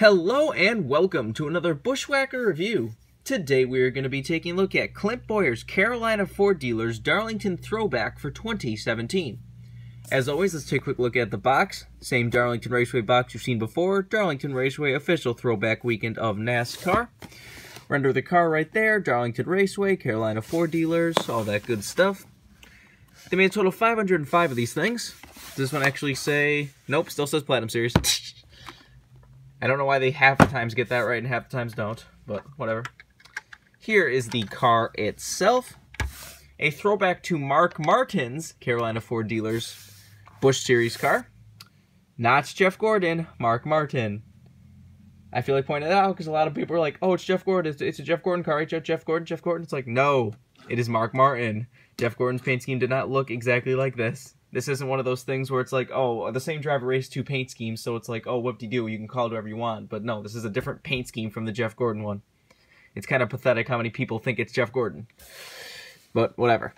Hello and welcome to another Bushwhacker review. Today we are going to be taking a look at Clint Bowyer's Carolina Ford Dealers Darlington Throwback for 2017. As always, let's take a quick look at the box. Same Darlington Raceway box you've seen before. Darlington Raceway official throwback weekend of NASCAR. Render the car right there. Darlington Raceway, Carolina Ford Dealers, all that good stuff. They made a total of 505 of these things. Does this one actually say... Nope, still says Platinum Series. I don't know why they half the times get that right and half the times don't, but whatever. Here is the car itself. A throwback to Mark Martin's Carolina Ford Dealers Busch Series car. Not Jeff Gordon, Mark Martin. I feel like pointing it out because a lot of people are like, oh, it's Jeff Gordon. It's a Jeff Gordon car, right? Jeff Gordon, Jeff Gordon. It's like, no, it is Mark Martin. Jeff Gordon's paint scheme did not look exactly like this. This isn't one of those things where it's like, oh, the same driver raced two paint schemes, so it's like, oh, whoop-de-doo, you can call it whatever you want. But no, this is a different paint scheme from the Jeff Gordon one. It's kind of pathetic how many people think it's Jeff Gordon. But whatever.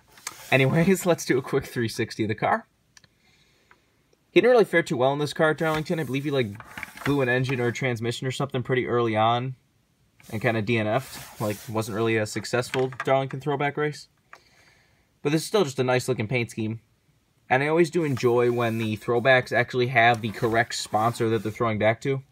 Anyways, let's do a quick 360 of the car. He didn't really fare too well in this car at Darlington. I believe he like blew an engine or a transmission or something pretty early on and kind of DNF'd. Like, wasn't really a successful Darlington throwback race. But this is still just a nice looking paint scheme. And I always do enjoy when the throwbacks actually have the correct sponsor that they're throwing back to.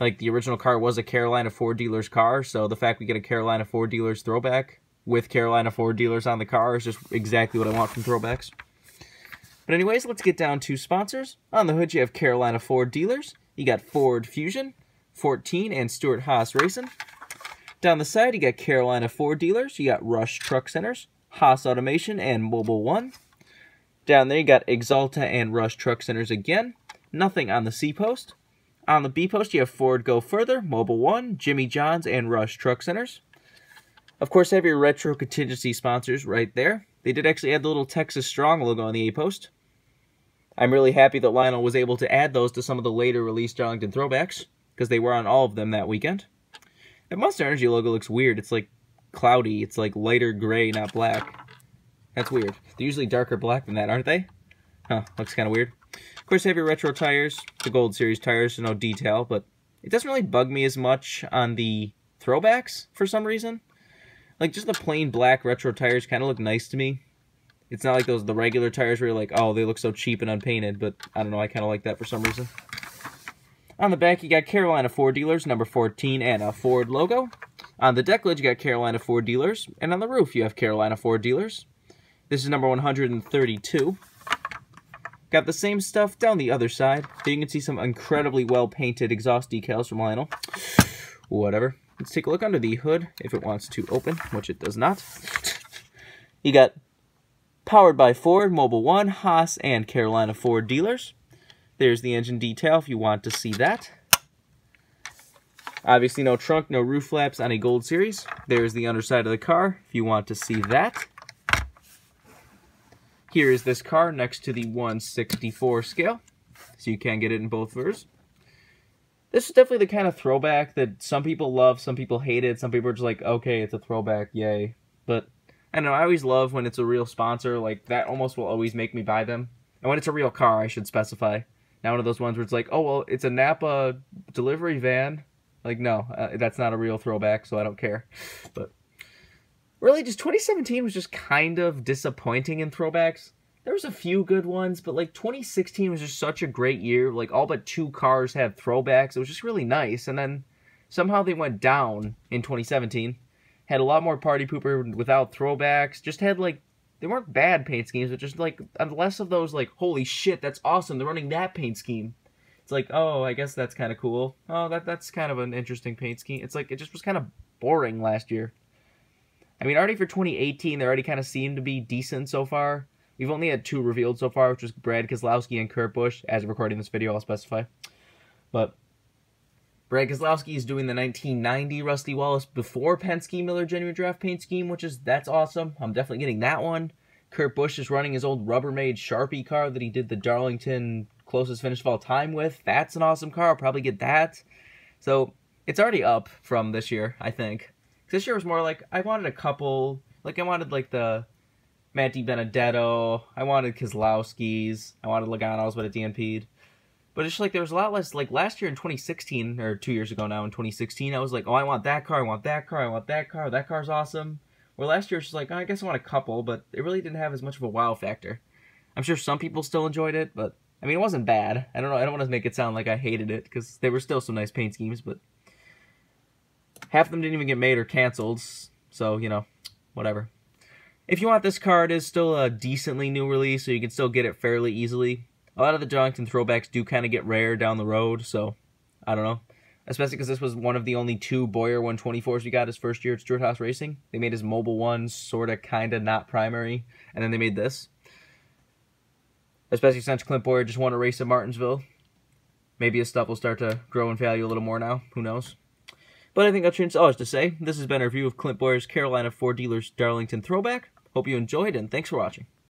Like, the original car was a Carolina Ford Dealers car, so the fact we get a Carolina Ford Dealers throwback with Carolina Ford Dealers on the car is just exactly what I want from throwbacks. But anyways, let's get down to sponsors. On the hood, you have Carolina Ford Dealers. You got Ford Fusion, 14, and Stewart Haas Racing. Down the side, you got Carolina Ford Dealers. You got Rush Truck Centers, Haas Automation, and Mobile One. Down there, you got Exalta and Rush Truck Centers again. Nothing on the C post. On the B post, you have Ford Go Further, Mobile One, Jimmy John's, and Rush Truck Centers. Of course, I have your retro contingency sponsors right there. They did actually add the little Texas Strong logo on the A post. I'm really happy that Lionel was able to add those to some of the later released Darlington throwbacks, because they were on all of them that weekend. The Monster Energy logo looks weird. It's like cloudy. It's like lighter gray, not black. That's weird. They're usually darker black than that, aren't they? Huh, looks kind of weird. Of course, I have your retro tires, the Gold Series tires, so no detail, but it doesn't really bug me as much on the throwbacks for some reason. Like, just the plain black retro tires kind of look nice to me. It's not like the regular tires where you're like, oh, they look so cheap and unpainted, but I don't know, I kind of like that for some reason. On the back, you got Carolina Ford Dealers, number 14, and a Ford logo. On the deck lid, you got Carolina Ford Dealers, and on the roof, you have Carolina Ford Dealers. This is number 132. Got the same stuff down the other side. There you can see some incredibly well-painted exhaust decals from Lionel. Whatever. Let's take a look under the hood if it wants to open, which it does not. You got Powered by Ford, Mobile One, Haas, and Carolina Ford Dealers. There's the engine detail if you want to see that. Obviously no trunk, no roof flaps on a Gold Series. There's the underside of the car if you want to see that. Here is this car next to the 1/64 scale, so you can get it in both versions. This is definitely the kind of throwback that some people love, some people hate it, some people are just like, okay, it's a throwback, yay. But, I don't know, I always love when it's a real sponsor, like, that almost will always make me buy them. And when it's a real car, I should specify. Not one of those ones where it's like, oh, well, it's a Napa delivery van. Like, no, that's not a real throwback, so I don't care. But really, just 2017 was just kind of disappointing in throwbacks. There was a few good ones, but like 2016 was just such a great year. Like all but two cars had throwbacks. It was just really nice. And then somehow they went down in 2017. Had a lot more party pooper without throwbacks. Just had like, they weren't bad paint schemes, but just like less of those like, holy shit, that's awesome. They're running that paint scheme. It's like, oh, I guess that's kind of cool. Oh, that's kind of an interesting paint scheme. It's like, it just was kind of boring last year. I mean, already for 2018, they already kind of seem to be decent so far. We've only had two revealed so far, which was Brad Keselowski and Kurt Busch. As of recording this video, I'll specify. But Brad Keselowski is doing the 1990 Rusty Wallace before Penske Miller Genuine Draft paint scheme, that's awesome. I'm definitely getting that one. Kurt Busch is running his old Rubbermaid Sharpie car that he did the Darlington closest finish of all time with. That's an awesome car. I'll probably get that. So it's already up from this year, I think. This year was more like, I wanted a couple, like I wanted like the Matt DiBenedetto, I wanted Keselowski's, I wanted Logano's, but it DNP'd. But it's just like there was a lot less, like last year in 2016, or 2 years ago now in 2016, I was like, oh, I want that car, I want that car, I want that car, that car's awesome. Where last year it's just like, oh, I guess I want a couple, but it really didn't have as much of a wow factor. I'm sure some people still enjoyed it, but I mean, it wasn't bad. I don't know, I don't want to make it sound like I hated it, because there were still some nice paint schemes, but half of them didn't even get made or canceled, so, you know, whatever. If you want this car, it is still a decently new release, so you can still get it fairly easily. A lot of the Darlington throwbacks do kind of get rare down the road, so I don't know. Especially because this was one of the only 2 Bowyer 124s we got his first year at Stewart Haas Racing. They made his mobile one, sort of, kind of, not primary, and then they made this. Especially since Clint Bowyer just won a race at Martinsville. Maybe his stuff will start to grow in value a little more now. Who knows? But I think that's all to say. This has been a review of Clint Bowyer's Carolina Ford Dealers Darlington Throwback. Hope you enjoyed, and thanks for watching.